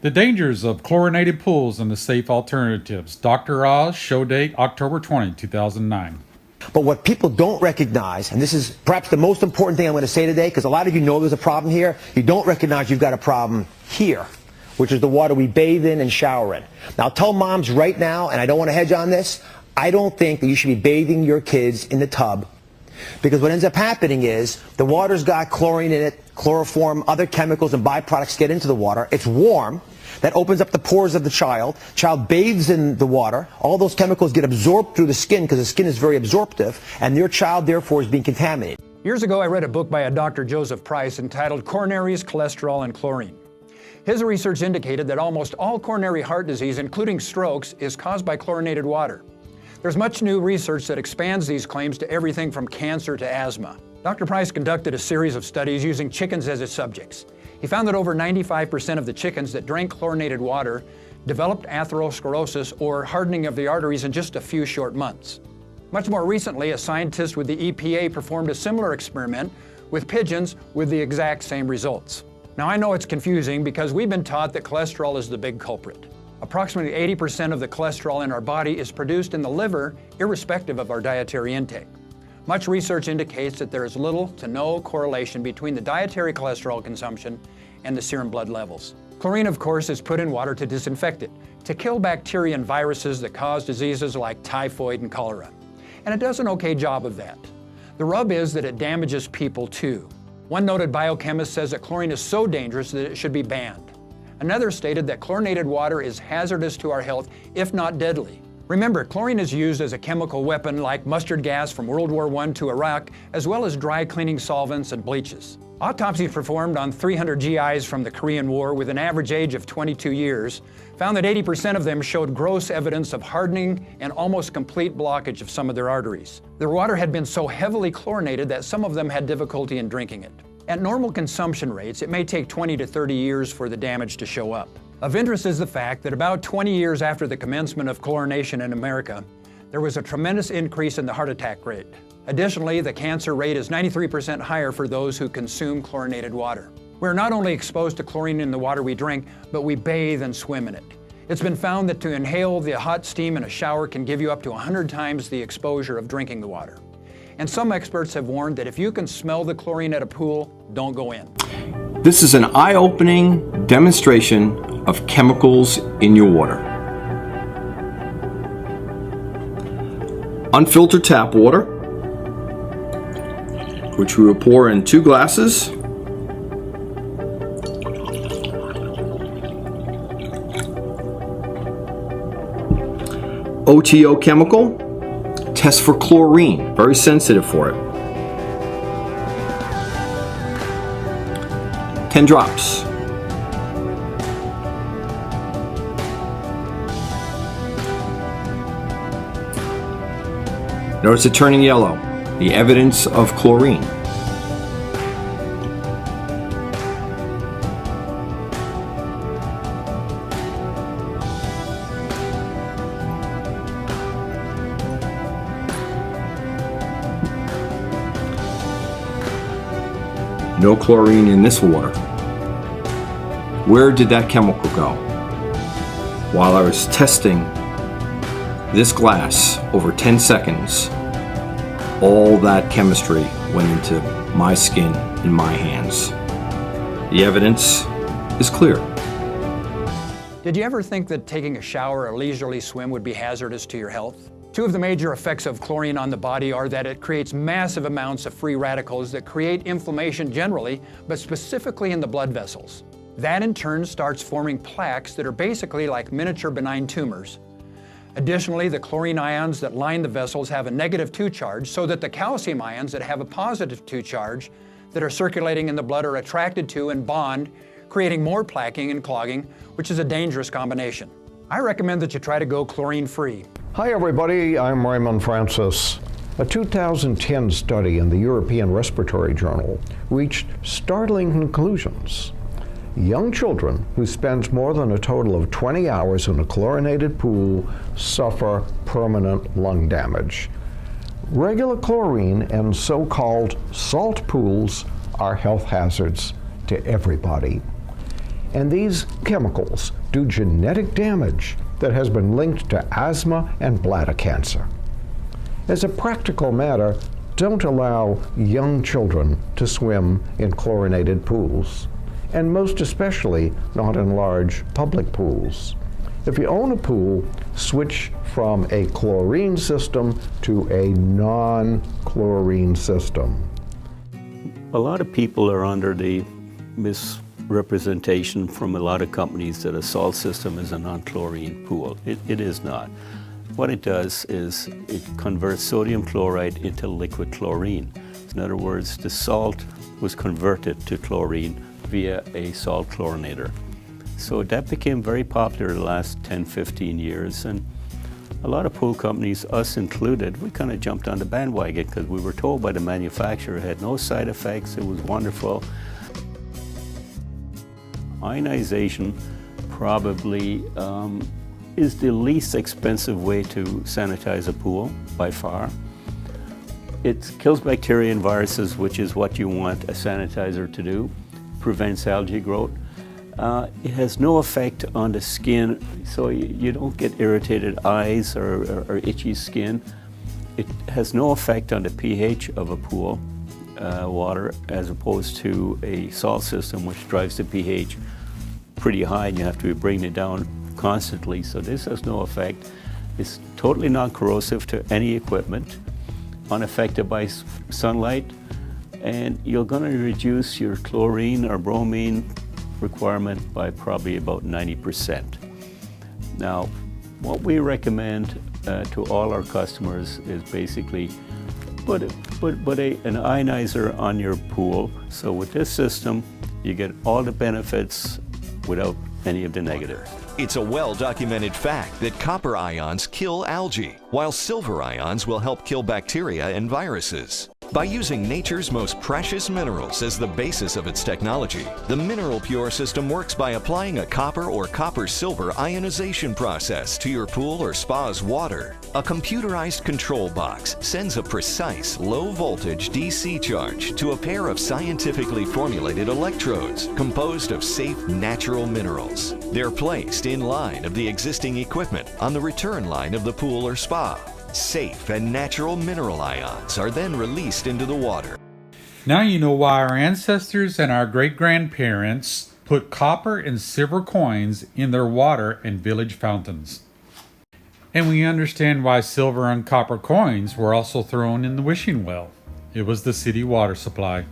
The dangers of chlorinated pools and the safe alternatives. Dr. Oz, show date October 20, 2009. But what people don't recognize, and this is perhaps the most important thing I'm going to say today, because a lot of you know there's a problem here, you don't recognize you've got a problem here, which is the water we bathe in and shower in. Now, I'll tell moms right now, and I don't want to hedge on this, I don't think that you should be bathing your kids in the tub, because what ends up happening is the water's got chlorine in it, chloroform, other chemicals and byproducts get into the water. It's warm. That opens up the pores of the child. Child bathes in the water. All those chemicals get absorbed through the skin because the skin is very absorptive, and your child, therefore, is being contaminated. Years ago, I read a book by a Dr. Joseph Price entitled Coronaries, Cholesterol, and Chlorine. His research indicated that almost all coronary heart disease, including strokes, is caused by chlorinated water. There's much new research that expands these claims to everything from cancer to asthma. Dr. Price conducted a series of studies using chickens as his subjects. He found that over 95% of the chickens that drank chlorinated water developed atherosclerosis, or hardening of the arteries, in just a few short months. Much more recently, a scientist with the EPA performed a similar experiment with pigeons with the exact same results. Now, I know it's confusing because we've been taught that cholesterol is the big culprit. Approximately 80% of the cholesterol in our body is produced in the liver, irrespective of our dietary intake. Much research indicates that there is little to no correlation between the dietary cholesterol consumption and the serum blood levels. Chlorine, of course, is put in water to disinfect it, to kill bacteria and viruses that cause diseases like typhoid and cholera. And it does an okay job of that. The rub is that it damages people too. One noted biochemist says that chlorine is so dangerous that it should be banned. Another stated that chlorinated water is hazardous to our health, if not deadly. Remember, chlorine is used as a chemical weapon like mustard gas from World War I to Iraq, as well as dry cleaning solvents and bleaches. Autopsies performed on 300 GIs from the Korean War with an average age of 22 years found that 80% of them showed gross evidence of hardening and almost complete blockage of some of their arteries. Their water had been so heavily chlorinated that some of them had difficulty in drinking it. At normal consumption rates, it may take 20 to 30 years for the damage to show up. Of interest is the fact that about 20 years after the commencement of chlorination in America, there was a tremendous increase in the heart attack rate. Additionally, the cancer rate is 93% higher for those who consume chlorinated water. We're not only exposed to chlorine in the water we drink, but we bathe and swim in it. It's been found that to inhale the hot steam in a shower can give you up to 100 times the exposure of drinking the water. And some experts have warned that if you can smell the chlorine at a pool, don't go in. This is an eye-opening demonstration of chemicals in your water. Unfiltered tap water, which we will pour in 2 glasses. OTO chemical, test for chlorine, very sensitive for it. 10 drops. Notice it turning yellow, the evidence of chlorine. No chlorine in this water. Where did that chemical go? While I was testing this glass over 10 seconds, all that chemistry went into my skin and my hands. The evidence is clear. Did you ever think that taking a shower or a leisurely swim would be hazardous to your health? 2 of the major effects of chlorine on the body are that it creates massive amounts of free radicals that create inflammation generally, but specifically in the blood vessels. That in turn starts forming plaques that are basically like miniature benign tumors. Additionally, the chlorine ions that line the vessels have a -2 charge, so that the calcium ions that have a +2 charge that are circulating in the blood are attracted to and bond, creating more plaquing and clogging, which is a dangerous combination. I recommend that you try to go chlorine-free. Hi everybody, I'm Raymond Francis. A 2010 study in the European Respiratory Journal reached startling conclusions. Young children who spend more than a total of 20 hours in a chlorinated pool suffer permanent lung damage. Regular chlorine and so-called salt pools are health hazards to everybody. And these chemicals do genetic damage that has been linked to asthma and bladder cancer. As a practical matter, don't allow young children to swim in chlorinated pools, and most especially not in large public pools. If you own a pool, switch from a chlorine system to a non-chlorine system. A lot of people are under the misrepresentation from a lot of companies that a salt system is a non-chlorine pool. It is not. What it does is it converts sodium chloride into liquid chlorine. In other words, the salt was converted to chlorine via a salt chlorinator. So that became very popular the last 10, 15 years, and a lot of pool companies, us included, we kind of jumped on the bandwagon because we were told by the manufacturer it had no side effects, it was wonderful. Ionization probably is the least expensive way to sanitize a pool by far. It kills bacteria and viruses, which is what you want a sanitizer to do, prevents algae growth. It has no effect on the skin, so you don't get irritated eyes or itchy skin. It has no effect on the pH of a pool water, as opposed to a salt system, which drives the pH pretty high and you have to be bringing it down constantly. So this has no effect. It's totally non-corrosive to any equipment, unaffected by sunlight, and you're going to reduce your chlorine or bromine requirement by probably about 90%. Now, what we recommend to all our customers is basically put an ionizer on your pool. So with this system, you get all the benefits without any of the negatives. It's a well-documented fact that copper ions kill algae, while silver ions will help kill bacteria and viruses. By using nature's most precious minerals as the basis of its technology, the Mineral Pure system works by applying a copper or copper-silver ionization process to your pool or spa's water. A computerized control box sends a precise, low-voltage DC charge to a pair of scientifically formulated electrodes composed of safe, natural minerals. They're placed in line of the existing equipment on the return line of the pool or spa. Safe and natural mineral ions are then released into the water. Now you know why our ancestors and our great-grandparents put copper and silver coins in their water and village fountains. And we understand why silver and copper coins were also thrown in the wishing well. It was the city water supply.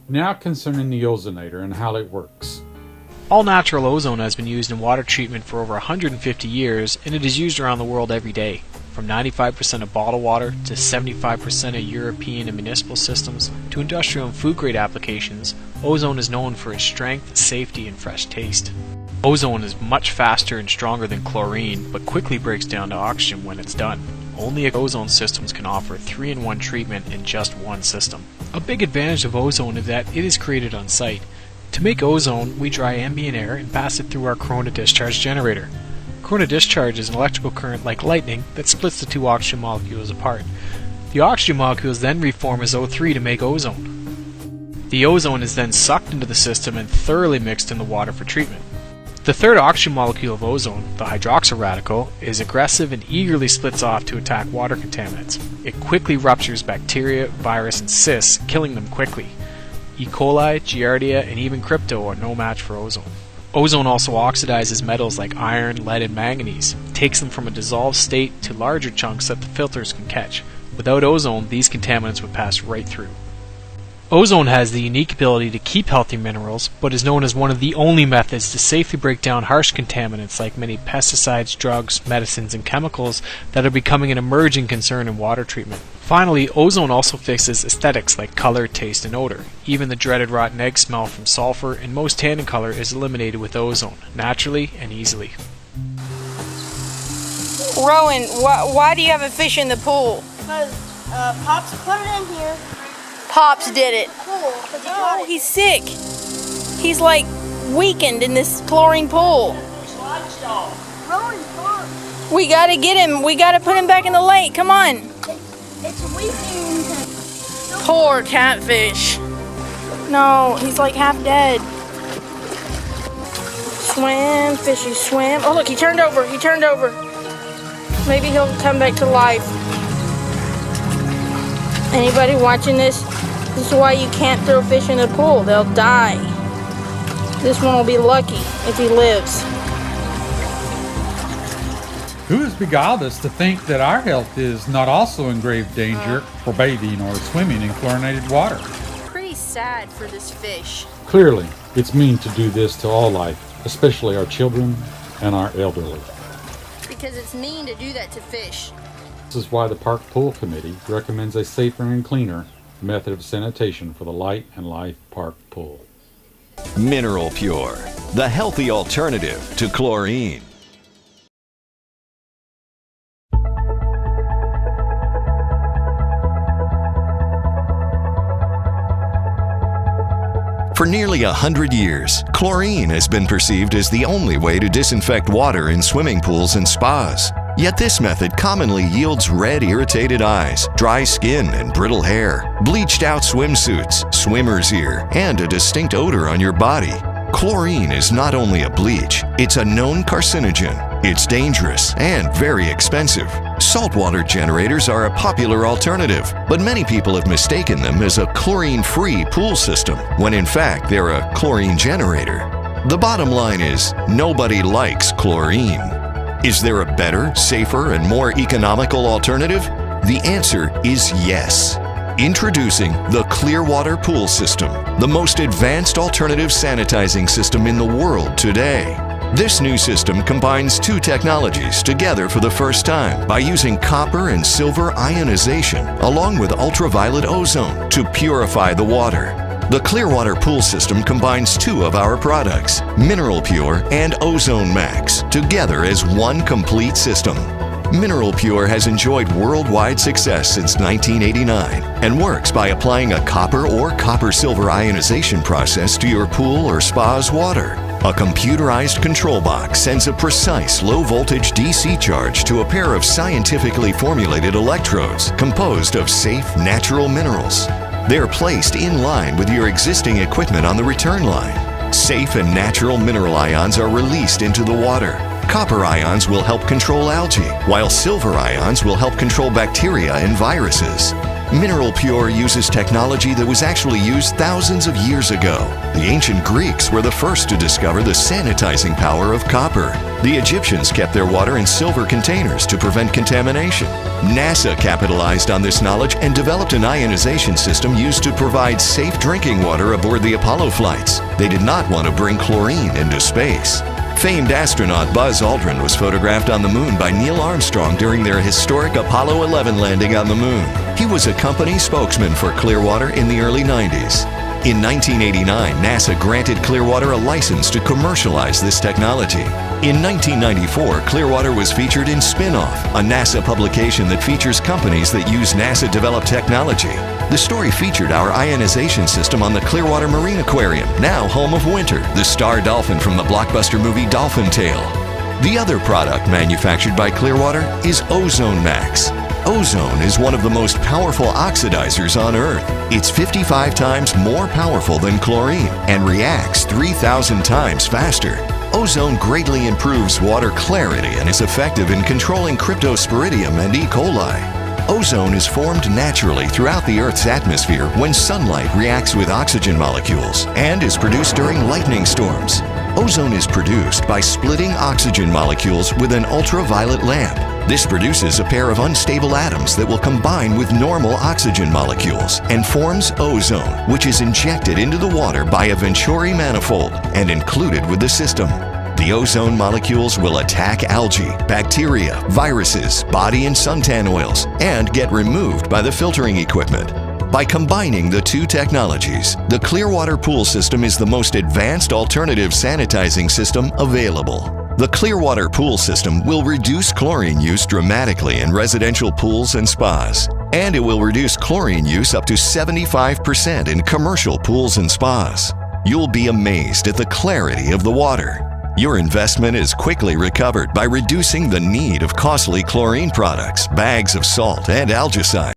Now concerning the ozonator and how it works. All natural ozone has been used in water treatment for over 150 years, and it is used around the world every day. From 95% of bottled water to 75% of European and municipal systems to industrial and food grade applications, ozone is known for its strength, safety, and fresh taste. Ozone is much faster and stronger than chlorine, but quickly breaks down to oxygen when it's done. Only ozone systems can offer 3-in-1 treatment in just one system. A big advantage of ozone is that it is created on site. To make ozone, we dry ambient air and pass it through our corona discharge generator. Corona discharge is an electrical current like lightning that splits the two oxygen molecules apart. The oxygen molecules then reform as O3 to make ozone. The ozone is then sucked into the system and thoroughly mixed in the water for treatment. The third oxygen molecule of ozone, the hydroxyl radical, is aggressive and eagerly splits off to attack water contaminants. It quickly ruptures bacteria, virus, and cysts, killing them quickly. E. coli, Giardia, and even crypto are no match for ozone. Ozone also oxidizes metals like iron, lead, and manganese, takes them from a dissolved state to larger chunks that the filters can catch. Without ozone, these contaminants would pass right through. Ozone has the unique ability to keep healthy minerals, but is known as one of the only methods to safely break down harsh contaminants like many pesticides, drugs, medicines, and chemicals that are becoming an emerging concern in water treatment. Finally, ozone also fixes aesthetics like color, taste, and odor. Even the dreaded rotten egg smell from sulfur and most tannin color is eliminated with ozone, naturally and easily. Rowan, why do you have a fish in the pool? Because Pops put it in here. Pops did it. Oh, He's sick. He's like weakened in this chlorine pool. Rowan's gone. We gotta get him. We gotta put him back in the lake. Come on. It's weakened. Poor catfish. No, he's like half dead. swim, fishy, swim. Oh, look, he turned over. He turned over. Maybe he'll come back to life. Anybody watching this? This is why you can't throw fish in the pool. They'll die. This one will be lucky if he lives. Who has beguiled us to think that our health is not also in grave danger for bathing or swimming in chlorinated water? Pretty sad for this fish. Clearly, it's mean to do this to all life, especially our children and our elderly. Because it's mean to do that to fish. This is why the Park Pool Committee recommends a safer and cleaner method of sanitation for the Light and Life Park Pool. Mineral Pure, the healthy alternative to chlorine. For nearly 100 years, chlorine has been perceived as the only way to disinfect water in swimming pools and spas. Yet this method commonly yields red, irritated eyes, dry skin, and brittle hair, bleached out swimsuits, swimmer's ear, and a distinct odor on your body. Chlorine is not only a bleach, it's a known carcinogen. It's dangerous and very expensive. Saltwater generators are a popular alternative, but many people have mistaken them as a chlorine-free pool system, when in fact they're a chlorine generator. The bottom line is, nobody likes chlorine. Is there a better, safer, and more economical alternative? The answer is yes. Introducing the Clearwater Pool System, the most advanced alternative sanitizing system in the world today. This new system combines two technologies together for the first time by using copper and silver ionization along with ultraviolet ozone to purify the water. The Clearwater Pool System combines two of our products, Mineral Pure and Ozone Max, together as one complete system. Mineral Pure has enjoyed worldwide success since 1989 and works by applying a copper or copper-silver ionization process to your pool or spa's water. A computerized control box sends a precise low-voltage DC charge to a pair of scientifically formulated electrodes composed of safe, natural minerals. They are placed in line with your existing equipment on the return line. Safe and natural mineral ions are released into the water. Copper ions will help control algae, while silver ions will help control bacteria and viruses. Mineral Pure uses technology that was actually used thousands of years ago. The ancient Greeks were the first to discover the sanitizing power of copper. The Egyptians kept their water in silver containers to prevent contamination. NASA capitalized on this knowledge and developed an ionization system used to provide safe drinking water aboard the Apollo flights. They did not want to bring chlorine into space. Famed astronaut Buzz Aldrin was photographed on the moon by Neil Armstrong during their historic Apollo 11 landing on the moon. He was a company spokesman for Clearwater in the early 90s. In 1989, NASA granted Clearwater a license to commercialize this technology. In 1994, Clearwater was featured in Spin-Off, a NASA publication that features companies that use NASA-developed technology. The story featured our ionization system on the Clearwater Marine Aquarium, now home of Winter, the star dolphin from the blockbuster movie Dolphin Tale. The other product manufactured by Clearwater is Ozone Max. Ozone is one of the most powerful oxidizers on Earth. It's 55 times more powerful than chlorine and reacts 3,000 times faster. Ozone greatly improves water clarity and is effective in controlling Cryptosporidium and E. coli. Ozone is formed naturally throughout the Earth's atmosphere when sunlight reacts with oxygen molecules and is produced during lightning storms. Ozone is produced by splitting oxygen molecules with an ultraviolet lamp. This produces a pair of unstable atoms that will combine with normal oxygen molecules and forms ozone, which is injected into the water by a Venturi manifold and included with the system. The ozone molecules will attack algae, bacteria, viruses, body and suntan oils, and get removed by the filtering equipment. By combining the two technologies, the Clearwater Pool System is the most advanced alternative sanitizing system available. The Clearwater Pool System will reduce chlorine use dramatically in residential pools and spas, and it will reduce chlorine use up to 75% in commercial pools and spas. You'll be amazed at the clarity of the water. Your investment is quickly recovered by reducing the need of costly chlorine products, bags of salt, and algicide.